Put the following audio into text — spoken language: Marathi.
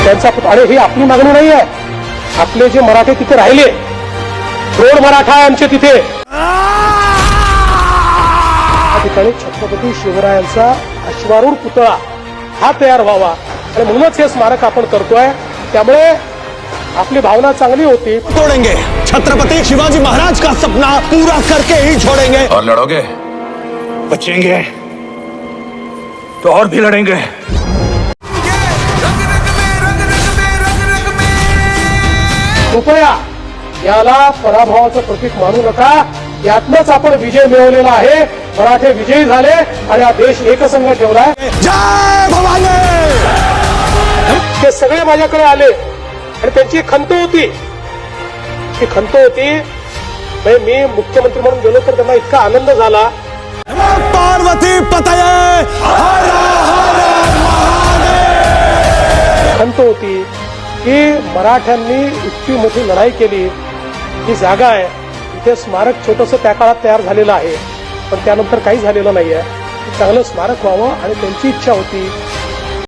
त्यांचा अरे ही आपली मागणी नाही आहे. आपले जे मराठे तिथे राहिले, रोड मराठा आहे आमचे तिथे. त्या ठिकाणी छत्रपती शिवरायांचा अश्वारूढ पुतळा हा तयार व्हावा आणि म्हणूनच हे स्मारक आपण करतोय. त्यामुळे आपली भावना चांगली होती. तोडेंगे छत्रपति शिवाजी महाराज का सपना पूरा करके ही छोड़ेंगे. और लड़ोगे? बचेंगे तो और भी लड़ेंगे. कृपया याला पराभवाचं प्रतीक मानू नका. यातनंच आपण विजय मिळवलेला आहे. मराठे विजयी झाले आणि हा देश एकसंघ ठेवलाय. जय भवानी. ते सगळे माझ्याकडे आले आणि त्यांची एक खंत होती. ती खंत होती मी मुख्यमंत्री म्हणून गेलो तर त्यांना इतका आनंद झाला. पार्वती पतये हर हर महादेव. खंत होती की मराठ्यांनी इतकी मोठी लढाई केली. ही जागा आहे, इथे स्मारक छोटंसं त्या काळात तयार झालेलं आहे, पण त्यानंतर काही झालेलं नाहीये. चांगलं स्मारक व्हावं आणि त्यांची इच्छा होती